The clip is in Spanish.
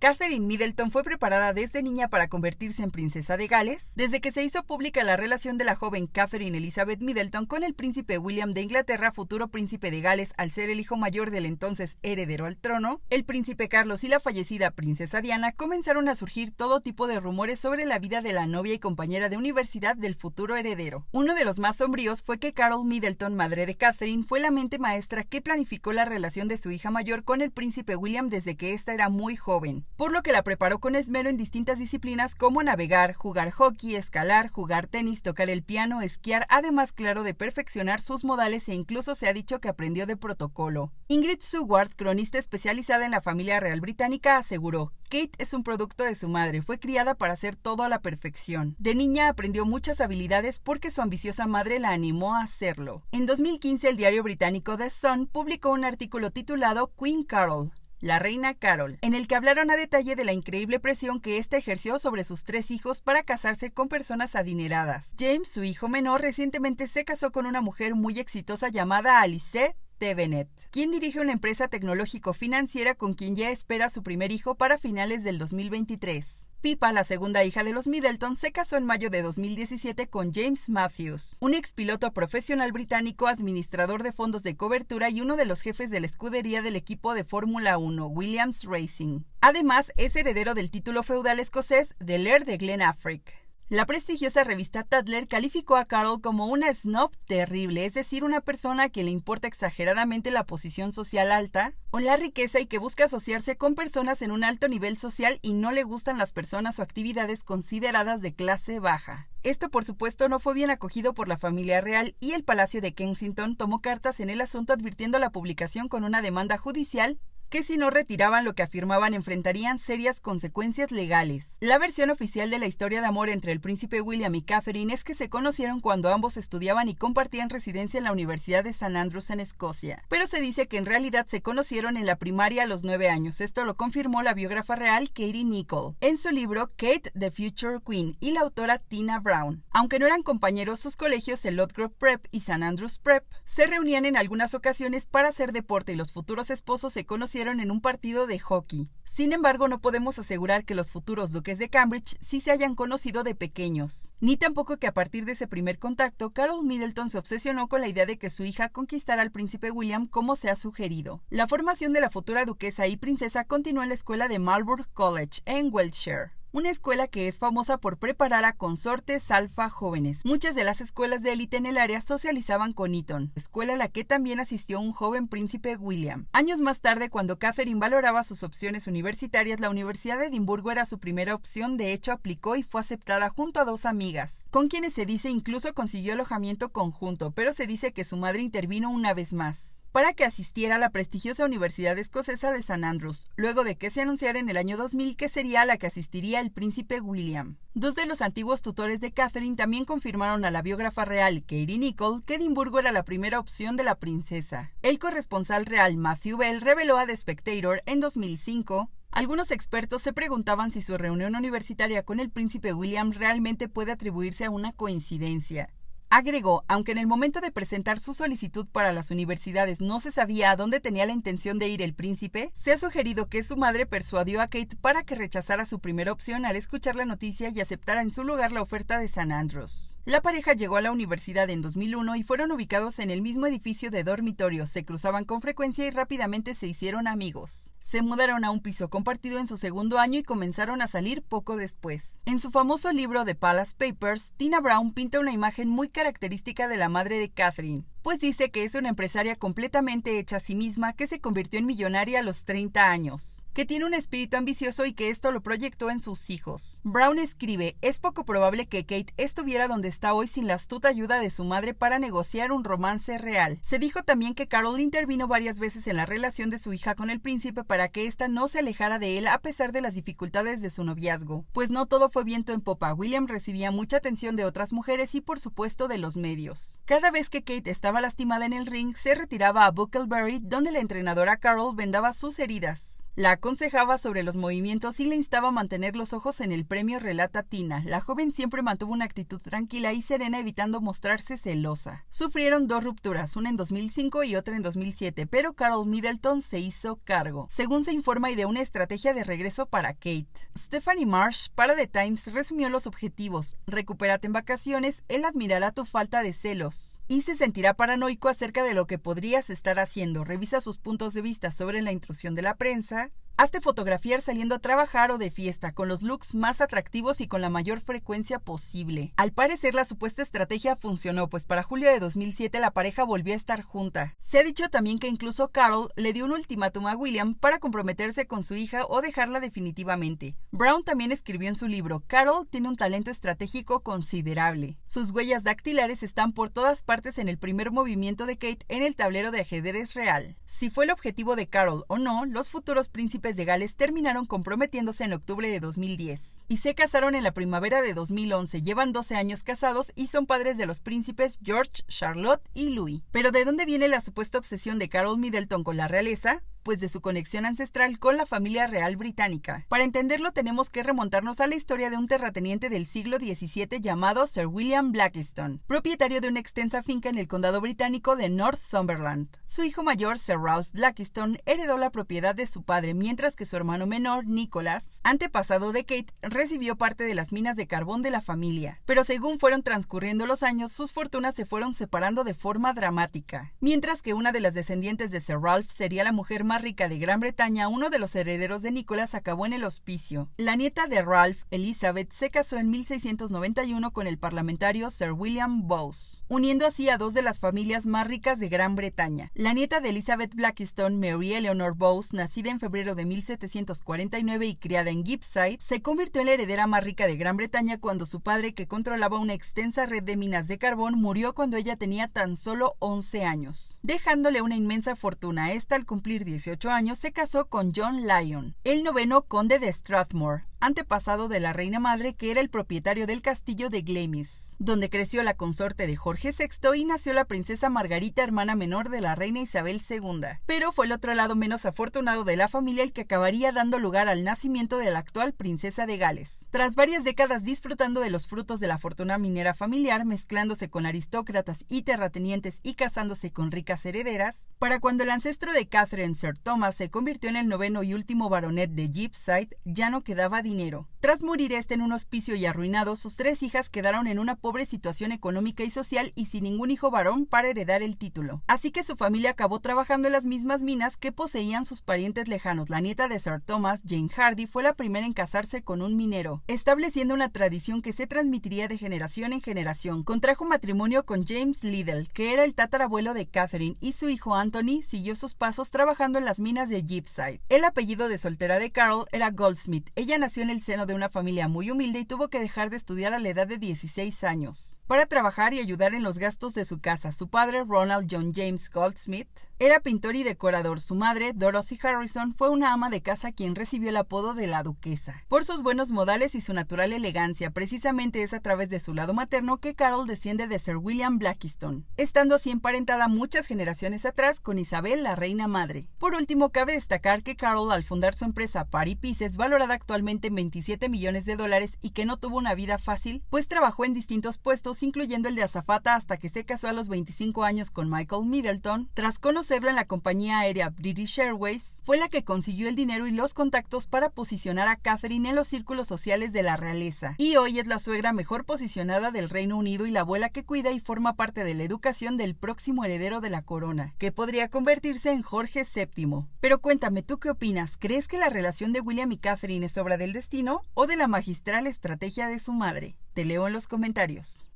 Catherine Middleton fue preparada desde niña para convertirse en princesa de Gales. Desde que se hizo pública la relación de la joven Catherine Elizabeth Middleton con el príncipe William de Inglaterra, futuro príncipe de Gales, al ser el hijo mayor del entonces heredero al trono, el príncipe Carlos y la fallecida princesa Diana, comenzaron a surgir todo tipo de rumores sobre la vida de la novia y compañera de universidad del futuro heredero. Uno de los más sombríos fue que Carol Middleton, madre de Catherine, fue la mente maestra que planificó la relación de su hija mayor con el príncipe William desde que ésta era muy joven, por lo que la preparó con esmero en distintas disciplinas como navegar, jugar hockey, escalar, jugar tenis, tocar el piano, esquiar, además claro de perfeccionar sus modales e incluso se ha dicho que aprendió de protocolo. Ingrid Seward, cronista especializada en la familia real británica, aseguró: Kate es un producto de su madre, fue criada para hacer todo a la perfección. De niña aprendió muchas habilidades porque su ambiciosa madre la animó a hacerlo. En 2015 el diario británico The Sun publicó un artículo titulado Queen Carol, la reina Carol, en el que hablaron a detalle de la increíble presión que ésta ejerció sobre sus 3 hijos para casarse con personas adineradas. James, su hijo menor, recientemente se casó con una mujer muy exitosa llamada Alice Tevenet, quien dirige una empresa tecnológico-financiera con quien ya espera su primer hijo para finales del 2023. Pippa, la segunda hija de los Middleton, se casó en mayo de 2017 con James Matthews, un expiloto profesional británico, administrador de fondos de cobertura y uno de los jefes de la escudería del equipo de Fórmula 1, Williams Racing. Además, es heredero del título feudal escocés del Earl de Glenafric. La prestigiosa revista Tatler calificó a Carol como una snob terrible, es decir, una persona a quien le importa exageradamente la posición social alta o la riqueza y que busca asociarse con personas en un alto nivel social y no le gustan las personas o actividades consideradas de clase baja. Esto, por supuesto, no fue bien acogido por la familia real y el Palacio de Kensington tomó cartas en el asunto advirtiendo la publicación con una demanda judicial que si no retiraban lo que afirmaban enfrentarían serias consecuencias legales. La versión oficial de la historia de amor entre el príncipe William y Catherine es que se conocieron cuando ambos estudiaban y compartían residencia en la Universidad de St. Andrews en Escocia, pero se dice que en realidad se conocieron en la primaria a los 9 años. Esto lo confirmó la biógrafa real Katie Nicholl en su libro Kate, the Future Queen, y la autora Tina Brown. Aunque no eran compañeros, sus colegios, el Ludgrove Prep y St. Andrews Prep, se reunían en algunas ocasiones para hacer deporte y los futuros esposos se conocieron en un partido de hockey. Sin embargo, no podemos asegurar que los futuros duques de Cambridge sí se hayan conocido de pequeños, ni tampoco que a partir de ese primer contacto, Carol Middleton se obsesionó con la idea de que su hija conquistara al príncipe William como se ha sugerido. La formación de la futura duquesa y princesa continuó en la escuela de Marlborough College, en Wiltshire, una escuela que es famosa por preparar a consortes alfa jóvenes. Muchas de las escuelas de élite en el área socializaban con Eton, escuela a la que también asistió un joven príncipe William. Años más tarde, cuando Catherine valoraba sus opciones universitarias, la Universidad de Edimburgo era su primera opción. De hecho, aplicó y fue aceptada junto a 2 amigas, con quienes se dice incluso consiguió alojamiento conjunto, pero se dice que su madre intervino una vez más para que asistiera a la prestigiosa Universidad Escocesa de St. Andrews, luego de que se anunciara en el año 2000 que sería a la que asistiría el príncipe William. 2 de los antiguos tutores de Catherine también confirmaron a la biógrafa real Katie Nicholl que Edimburgo era la primera opción de la princesa. El corresponsal real Matthew Bell reveló a The Spectator en 2005: algunos expertos se preguntaban si su reunión universitaria con el príncipe William realmente puede atribuirse a una coincidencia. Agregó, aunque en el momento de presentar su solicitud para las universidades no se sabía a dónde tenía la intención de ir el príncipe, se ha sugerido que su madre persuadió a Kate para que rechazara su primera opción al escuchar la noticia y aceptara en su lugar la oferta de St. Andrews. La pareja llegó a la universidad en 2001 y fueron ubicados en el mismo edificio de dormitorios, se cruzaban con frecuencia y rápidamente se hicieron amigos. Se mudaron a un piso compartido en su segundo año y comenzaron a salir poco después. En su famoso libro The Palace Papers, Tina Brown pinta una imagen muy característica de la madre de Catherine, pues dice que es una empresaria completamente hecha a sí misma que se convirtió en millonaria a los 30 años, que tiene un espíritu ambicioso y que esto lo proyectó en sus hijos. Brown escribe: es poco probable que Kate estuviera donde está hoy sin la astuta ayuda de su madre para negociar un romance real. Se dijo también que Carol intervino varias veces en la relación de su hija con el príncipe para que ésta no se alejara de él a pesar de las dificultades de su noviazgo, pues no todo fue viento en popa. William recibía mucha atención de otras mujeres y por supuesto de los medios. Cada vez que Kate estaba estaba lastimada en el ring, se retiraba a Bucklebury, donde la entrenadora Carol vendaba sus heridas. La aconsejaba sobre los movimientos y le instaba a mantener los ojos en el premio, relata Tina. La joven siempre mantuvo una actitud tranquila y serena, evitando mostrarse celosa. Sufrieron 2 rupturas, una en 2005 y otra en 2007, pero Carol Middleton se hizo cargo, según se informa, y de una estrategia de regreso para Kate. Stephanie Marsh para The Times resumió los objetivos: recupérate en vacaciones, él admirará tu falta de celos y se sentirá paranoico acerca de lo que podrías estar haciendo. Revisa sus puntos de vista sobre la intrusión de la prensa. Hazte fotografiar saliendo a trabajar o de fiesta, con los looks más atractivos y con la mayor frecuencia posible. Al parecer, la supuesta estrategia funcionó, pues para julio de 2007 la pareja volvió a estar junta. Se ha dicho también que incluso Carol le dio un ultimátum a William para comprometerse con su hija o dejarla definitivamente. Brown también escribió en su libro: Carol tiene un talento estratégico considerable. Sus huellas dactilares están por todas partes en el primer movimiento de Kate en el tablero de ajedrez real. Si fue el objetivo de Carol o no, los futuros príncipes de Gales terminaron comprometiéndose en octubre de 2010 y se casaron en la primavera de 2011. Llevan 12 años casados y son padres de los príncipes George, Charlotte y Louis. ¿Pero de dónde viene la supuesta obsesión de Carol Middleton con la realeza? Pues de su conexión ancestral con la familia real británica. Para entenderlo tenemos que remontarnos a la historia de un terrateniente del siglo XVII llamado Sir William Blackiston, propietario de una extensa finca en el condado británico de Northumberland. Su hijo mayor, Sir Ralph Blackiston, heredó la propiedad de su padre, mientras que su hermano menor, Nicholas, antepasado de Kate, recibió parte de las minas de carbón de la familia. Pero según fueron transcurriendo los años, sus fortunas se fueron separando de forma dramática. Mientras que una de las descendientes de Sir Ralph sería la mujer más rica de Gran Bretaña, uno de los herederos de Nicholas acabó en el hospicio. La nieta de Ralph, Elizabeth, se casó en 1691 con el parlamentario Sir William Bowes, uniendo así a 2 de las familias más ricas de Gran Bretaña. La nieta de Elizabeth Blackiston, Mary Eleanor Bowes, nacida en febrero de 1749 y criada en Gibbside, se convirtió en la heredera más rica de Gran Bretaña cuando su padre, que controlaba una extensa red de minas de carbón, murió cuando ella tenía tan solo 11 años, dejándole una inmensa fortuna. Esta, al cumplir 18 años, se casó con John Lyon, el 9º conde de Strathmore, antepasado de la reina madre, que era el propietario del castillo de Glamis, donde creció la consorte de Jorge VI y nació la princesa Margarita, hermana menor de la reina Isabel II. Pero fue el otro lado menos afortunado de la familia el que acabaría dando lugar al nacimiento de la actual princesa de Gales. Tras varias décadas disfrutando de los frutos de la fortuna minera familiar, mezclándose con aristócratas y terratenientes y casándose con ricas herederas, para cuando el ancestro de Catherine, Sir Thomas, se convirtió en el 9º y último baronet de Gibbside, ya no quedaba dinero. Tras morir este en un hospicio y arruinado, sus 3 hijas quedaron en una pobre situación económica y social y sin ningún hijo varón para heredar el título. Así que su familia acabó trabajando en las mismas minas que poseían sus parientes lejanos. La nieta de Sir Thomas, Jane Hardy, fue la primera en casarse con un minero, estableciendo una tradición que se transmitiría de generación en generación. Contrajo matrimonio con James Liddell, que era el tatarabuelo de Catherine, y su hijo Anthony siguió sus pasos trabajando en las minas de Gibbside. El apellido de soltera de Carol era Goldsmith. Ella nació en el seno de una familia muy humilde y tuvo que dejar de estudiar a la edad de 16 años para trabajar y ayudar en los gastos de su casa. Su padre, Ronald John James Goldsmith, era pintor y decorador. Su madre, Dorothy Harrison, fue una ama de casa quien recibió el apodo de la duquesa por sus buenos modales y su natural elegancia. Precisamente es a través de su lado materno que Carol desciende de Sir William Blackiston, estando así emparentada muchas generaciones atrás con Isabel, la reina madre. Por último, cabe destacar que Carol, al fundar su empresa Party Pieces, valorada actualmente en $27 millones, y que no tuvo una vida fácil, pues trabajó en distintos puestos, incluyendo el de azafata, hasta que se casó a los 25 años con Michael Middleton. Tras conocerlo en la compañía aérea British Airways, fue la que consiguió el dinero y los contactos para posicionar a Catherine en los círculos sociales de la realeza, y hoy es la suegra mejor posicionada del Reino Unido y la abuela que cuida y forma parte de la educación del próximo heredero de la corona, que podría convertirse en Jorge VII. Pero cuéntame, ¿tú qué opinas? ¿Crees que la relación de William y Catherine es obra del destino o de la magistral estrategia de su madre? Te leo en los comentarios.